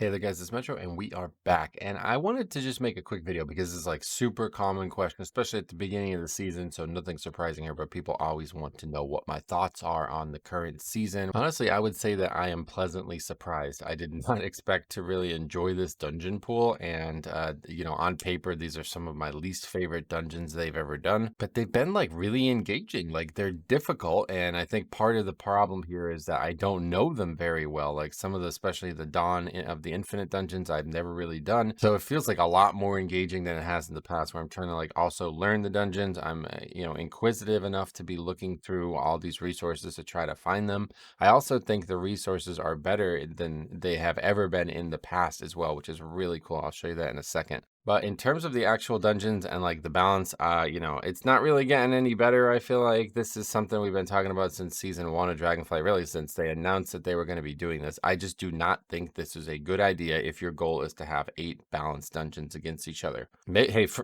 Hey there guys, it's Metro and we are back. And I wanted to just make a quick video because it's like super common question, especially at the beginning of the season. So nothing surprising here, but people always want to know what my thoughts are on the current season. Honestly, I would say that I am pleasantly surprised. I did not expect to really enjoy this dungeon pool. And, on paper, these are some of my least favorite dungeons they've ever done, but they've been like really engaging. Like they're difficult. And I think part of the problem here is that I don't know them very well. Like some of the, especially the of the Infinite dungeons, I've never really done. So it feels like a lot more engaging than it has in the past, where I'm trying to like also learn the dungeons. I'm, inquisitive enough to be looking through all these resources to try to find them. I also think the resources are better than they have ever been in the past as well, which is really cool. I'll show you that in a second. But in terms of the actual dungeons and like the balance, it's not really getting any better. I feel like this is something we've been talking about since season 1 of Dragonflight, really since they announced that they were going to be doing this. I just do not think this is a good idea if your goal is to have 8 balanced dungeons against each other.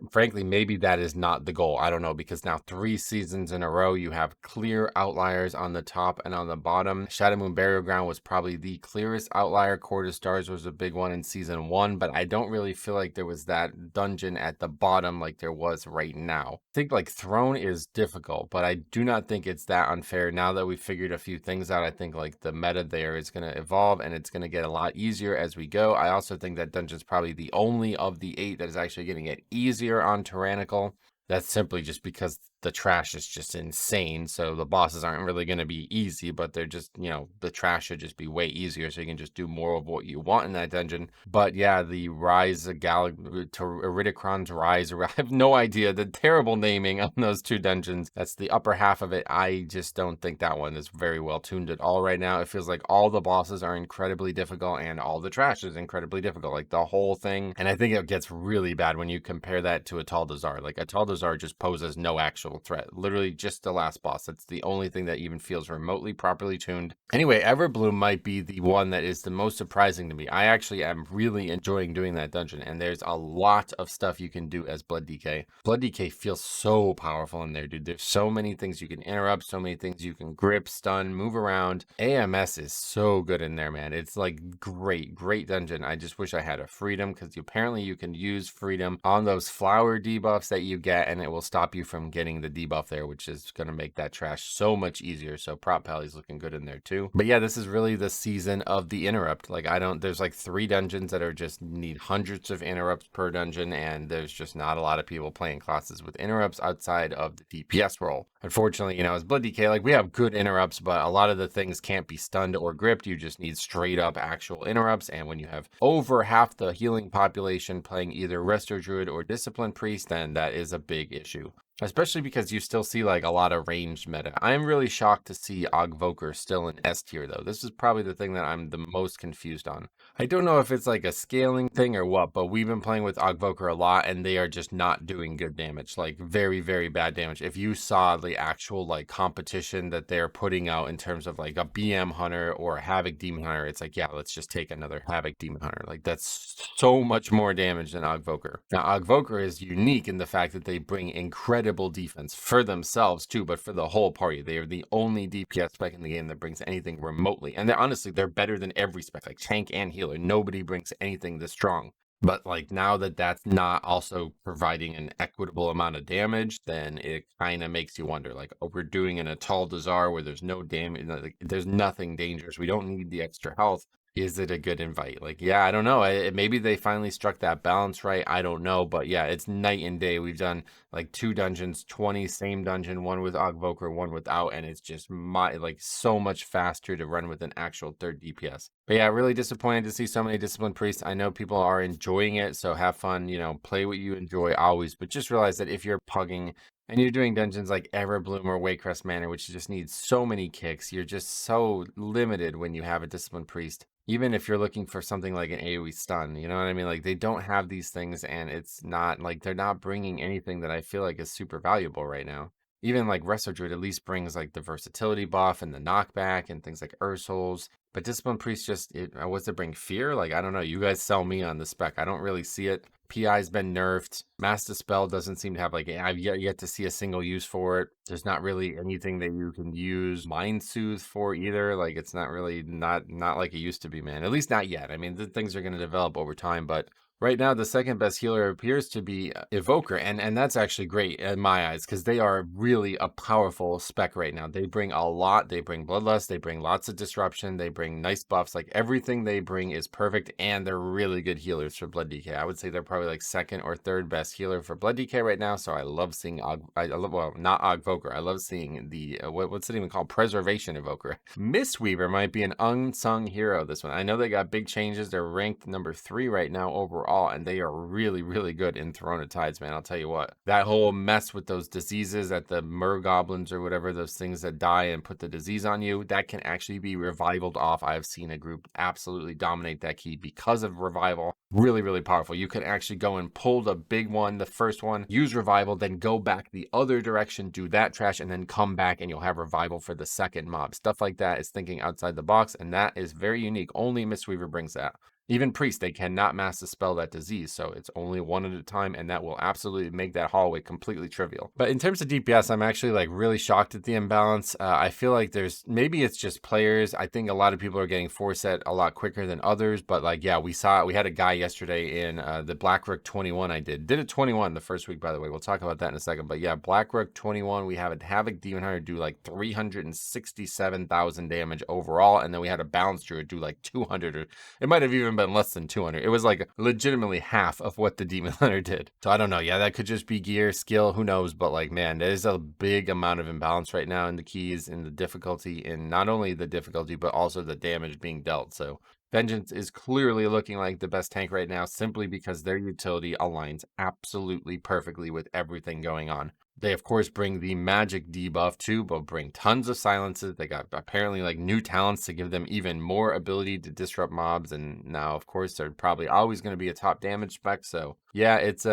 Frankly, maybe that is not the goal. I don't know, because now 3 seasons in a row, you have clear outliers on the top and on the bottom. Shadow Moon Burial Ground was probably the clearest outlier. Court of Stars was a big one in season 1, but I don't really feel like there was that dungeon at the bottom like there was right now. I think like Throne is difficult, but I do not think it's that unfair. Now that we've figured a few things out, I think like the meta there is going to evolve and it's going to get a lot easier as we go. I also think that dungeon's probably the only of the 8 that is actually getting it easier on Tyrannical. That's simply just because the trash is just insane. So the bosses aren't really going to be easy, but they're just, the trash should just be way easier. So you can just do more of what you want in that dungeon. But yeah, the Rise of to Iridicron's Rise, I have no idea. The terrible naming on those 2 dungeons. That's the upper half of it. I just don't think that one is very well tuned at all right now. It feels like all the bosses are incredibly difficult and all the trash is incredibly difficult. Like the whole thing. And I think it gets really bad when you compare that to a Taldazar. Like a Taldazar just poses no actual threat, literally just the last boss. That's the only thing that even feels remotely properly tuned. Anyway, Everbloom might be the one that is the most surprising to me. I actually am really enjoying doing that dungeon, and there's a lot of stuff you can do as Blood DK. Blood DK feels so powerful in there, dude. There's so many things you can interrupt, so many things you can grip, stun, move around. AMS is so good in there, man. It's like great dungeon. I just wish I had a freedom, because apparently you can use freedom on those flower debuffs that you get, and it will stop you from getting the debuff there, which is going to make that trash so much easier. So Prop Pally's looking good in there too. But yeah, this is really the season of the interrupt. Like there's like 3 dungeons that are just need hundreds of interrupts per dungeon, and there's just not a lot of people playing classes with interrupts outside of the DPS role. Unfortunately, as Blood DK, like we have good interrupts, but a lot of the things can't be stunned or gripped. You just need straight up actual interrupts. And when you have over half the healing population playing either Resto Druid or Discipline Priest, then that is a big issue. Especially because you still see like a lot of ranged meta. I'm really shocked to see Ogvoker still in S tier though. This is probably the thing that I'm the most confused on. I don't know if it's like a scaling thing or what, but we've been playing with Ogvoker a lot and they are just not doing good damage. Like very bad damage. If you saw the actual like competition that they're putting out in terms of like a BM Hunter or a Havoc Demon Hunter, it's like, yeah, let's just take another Havoc Demon Hunter. Like that's so much more damage than Ogvoker. Now Ogvoker is unique in the fact that they bring incredible defense for themselves too, but for the whole party. They are the only DPS spec in the game that brings anything remotely. And they're better than every spec, like tank and healer. Nobody brings anything this strong. But like now that that's not also providing an equitable amount of damage, then it kind of makes you wonder, like, oh, we're doing in a Taldazar where there's no damage, like, there's nothing dangerous. We don't need the extra health. Is it a good invite? Like, yeah, I don't know. Maybe they finally struck that balance right. I don't know. But yeah, it's night and day. We've done like 2 dungeons, 20, same dungeon, one with Ogvoker, one without. And it's just like so much faster to run with an actual 3rd DPS. But yeah, really disappointed to see so many Discipline Priests. I know people are enjoying it. So have fun, play what you enjoy always. But just realize that if you're pugging and you're doing dungeons like Everbloom or Waycrest Manor, which just needs so many kicks, you're just so limited when you have a Discipline Priest. Even if you're looking for something like an AoE stun, you know what I mean? Like they don't have these things and it's not like they're not bringing anything that I feel like is super valuable right now. Even like Resto Druid at least brings like the versatility buff and the knockback and things like Ursul's. But Discipline Priest just, what's it bring? Fear? Like, I don't know. You guys sell me on the spec. I don't really see it. PI's been nerfed. Mass Dispel doesn't seem to have like I've yet to see a single use for it. There's not really anything that you can use Mind Soothe for either. Like it's not really not like it used to be, man. At least not yet. I mean, the things are going to develop over time, but right now the second best healer appears to be Evoker, and that's actually great in my eyes because they are really a powerful spec right now. They bring a lot. They bring Bloodlust. They bring lots of disruption. They bring nice buffs. Like everything they bring is perfect, and they're really good healers for Blood DK. I would say they're probably like second or third best healer for Blood DK right now. So I love seeing I love, well, not Ogvoker. I love seeing the what's it even called? Preservation Evoker. Mistweaver might be an unsung hero this one. I know they got big changes. They're ranked number 3 right now overall, and they are really, really good in Throne of Tides, man. I'll tell you what. That whole mess with those diseases at the Mergoblins or whatever, those things that die and put the disease on you, that can actually be revivaled off. I've seen a group absolutely dominate that key because of revival. Really, really powerful. You can actually go and pull the big one, the first one, use revival, then go back the other direction, do that trash, and then come back and you'll have revival for the second mob. Stuff like that is thinking outside the box, and that is very unique. Only Mistweaver brings that. Even Priest, they cannot mass dispel that disease, so it's only one at a time, and that will absolutely make that hallway completely trivial. But in terms of DPS, I'm actually like really shocked at the imbalance. I feel like maybe it's just players. I think a lot of people are getting 4-set a lot quicker than others, but like, yeah, we had a guy yesterday in the Black Rook 21 I did it 21 the first week, by the way. We'll talk about that in a second, but yeah, Black Rook 21, we have a Havoc Demon Hunter do like 367,000 damage overall, and then we had a Balance Druid do like 200, or it might have even been less than 200. It was like legitimately half of what the Demon Hunter did. So I don't know. Yeah, that could just be gear, skill, who knows? But like, man, there's a big amount of imbalance right now in the keys, in the difficulty, in not only the difficulty, but also the damage being dealt. So Vengeance is clearly looking like the best tank right now simply because their utility aligns absolutely perfectly with everything going on. They, of course, bring the magic debuff too, but bring tons of silences. They got apparently like new talents to give them even more ability to disrupt mobs. And now, of course, they're probably always going to be a top damage spec. So yeah, it's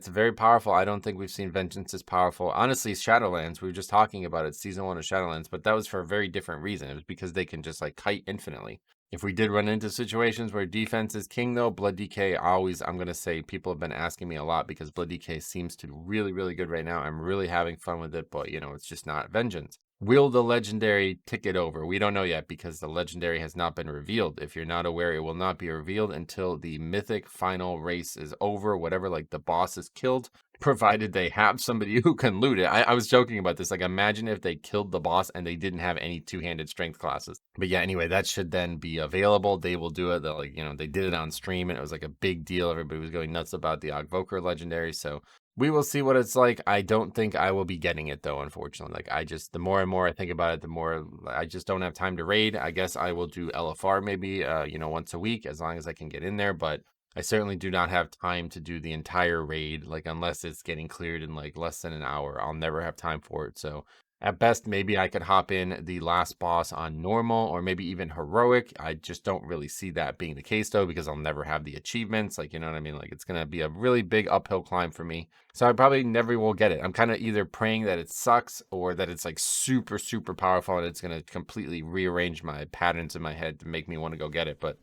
very powerful. I don't think we've seen Vengeance as powerful. Honestly, Shadowlands, we were just talking about it, season 1 of Shadowlands, but that was for a very different reason. It was because they can just like kite infinitely. If we did run into situations where defense is king, though, Blood DK always, I'm going to say, people have been asking me a lot because Blood DK seems to be really, really good right now. I'm really having fun with it, but, you know, it's just not Vengeance. Will the legendary tick it over? We don't know yet because the legendary has not been revealed. If you're not aware, it will not be revealed until the mythic final race is over, whatever, like the boss is killed, provided they have somebody who can loot it. I was joking about this. Like, imagine if they killed the boss and they didn't have any two-handed strength classes. But yeah, anyway, that should then be available. They will do it. They'll, like, you know, they did it on stream and it was like a big deal. Everybody was going nuts about the Ogvoker legendary. So we will see what it's like. I don't think I will be getting it though, unfortunately. Like the more and more I think about it, the more I just don't have time to raid. I guess I will do LFR maybe, you know, once a week as long as I can get in there. But I certainly do not have time to do the entire raid, like unless it's getting cleared in like less than an hour. I'll never have time for it. So at best, maybe I could hop in the last boss on normal or maybe even heroic. I just don't really see that being the case though, because I'll never have the achievements. Like, you know what I mean? Like it's going to be a really big uphill climb for me. So I probably never will get it. I'm kind of either praying that it sucks or that it's like super, super powerful and it's going to completely rearrange my patterns in my head to make me want to go get it. But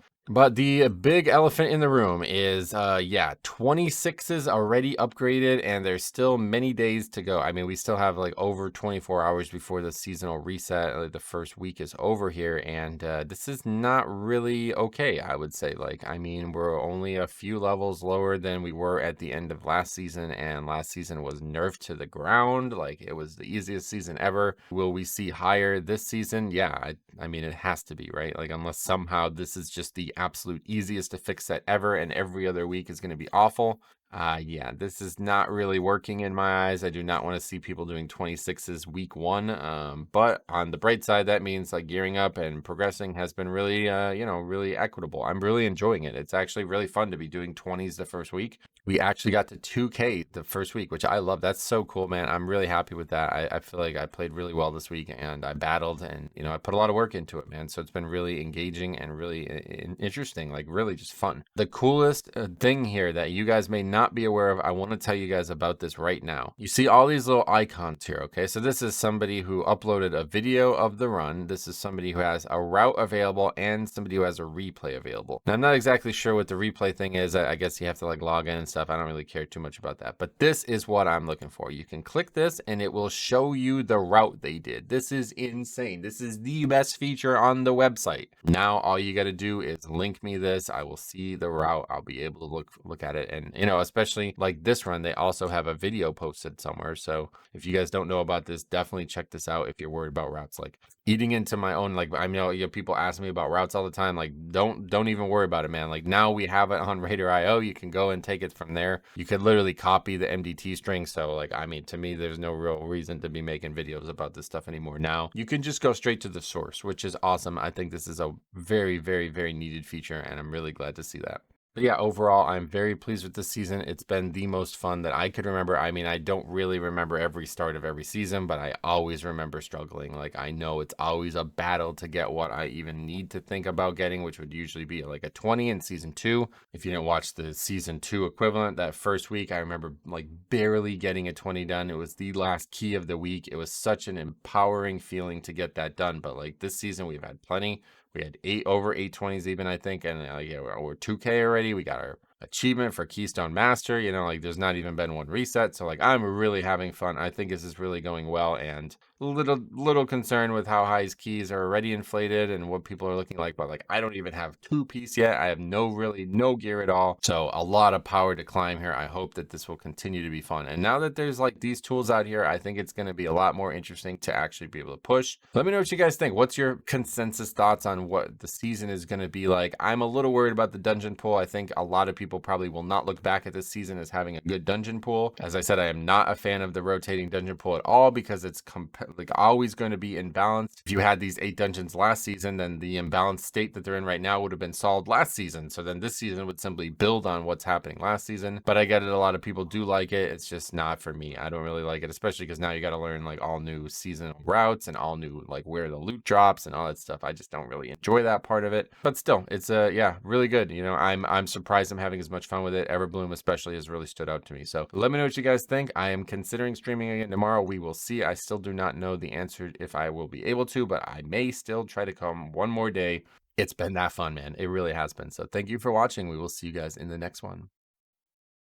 the big elephant in the room is, yeah, 26s already upgraded, and there's still many days to go. I mean, we still have like over 24 hours before the seasonal reset. Like, the first week is over here, and this is not really okay, I would say. Like, I mean, we're only a few levels lower than we were at the end of last season, and last season was nerfed to the ground. Like, it was the easiest season ever. Will we see higher this season? Yeah, I mean, it has to be, right? Like, unless somehow this is just the absolute easiest to fix set ever and every other week is going to be awful. Yeah, this is not really working in my eyes. I do not want to see people doing 26s week 1. But on the bright side, that means like gearing up and progressing has been really, you know, really equitable. I'm really enjoying it. It's actually really fun to be doing 20s the first week. We actually got to 2K the first week, which I love. That's so cool, man. I'm really happy with that. I feel like I played really well this week and I battled and, you know, I put a lot of work into it, man. So it's been really engaging and really interesting, like really just fun. The coolest thing here that you guys may not not be aware of, I want to tell you guys about this right now. You see all these little icons here, okay? So this is somebody who uploaded a video of the run. This is somebody who has a route available and somebody who has a replay available. Now, I'm not exactly sure what the replay thing is. I guess you have to like log in and stuff. I don't really care too much about that. But this is what I'm looking for. You can click this and it will show you the route they did. This is insane. This is the best feature on the website. Now, all you got to do is link me this. I will see the route. I'll be able to look at it. And, you know, especially like this run, they also have a video posted somewhere. So if you guys don't know about this, definitely check this out if you're worried about routes. Like eating into my own, like, I know, you know, people ask me about routes all the time. Like, don't even worry about it, man. Like now we have it on Raider.io. You can go and take it from there. You could literally copy the MDT string. So like, I mean, to me, there's no real reason to be making videos about this stuff anymore. Now you can just go straight to the source, which is awesome. I think this is a very, very, very needed feature, and I'm really glad to see that. But yeah, overall, I'm very pleased with this season. It's been the most fun that I could remember. I mean, I don't really remember every start of every season, but I always remember struggling. Like, I know it's always a battle to get what I even need to think about getting, which would usually be like a 20 in season 2. If you didn't watch the season 2 equivalent, that first week, I remember like barely getting a 20 done. It was the last key of the week. It was such an empowering feeling to get that done. But like this season, we've had plenty. We had over 820s even, I think, and yeah, we're 2K already. We got our achievement for Keystone Master. You know, like there's not even been one reset. So like I'm really having fun. I think this is really going well, and little concerned with how high his keys are already inflated and what people are looking like. But like I don't even have 2-piece yet. I have no gear at all. So a lot of power to climb here. I hope that this will continue to be fun. And now that there's like these tools out here, I think it's going to be a lot more interesting to actually be able to push. Let me know what you guys think. What's your consensus thoughts on what the season is going to be like? I'm a little worried about the dungeon pool. I think a lot of people probably will not look back at this season as having a good dungeon pool. As I said, I am not a fan of the rotating dungeon pool at all because it's like always going to be imbalanced. If you had these 8 dungeons last season, then the imbalanced state that they're in right now would have been solved last season. So then this season would simply build on what's happening last season. But I get it, a lot of people do like it. It's just not for me. I don't really like it, especially because now you got to learn like all new seasonal routes and all new like where the loot drops and all that stuff. I just don't really enjoy that part of it. But still, it's yeah, really good. You know, I'm surprised I'm having as much fun with it. Everbloom especially has really stood out to me. So let me know what you guys think. I am considering streaming again tomorrow. We will see. I still do not know the answer if I will be able to, but I may still try to come one more day. It's been that fun, man. It really has been. So thank you for watching. We will see you guys in the next one.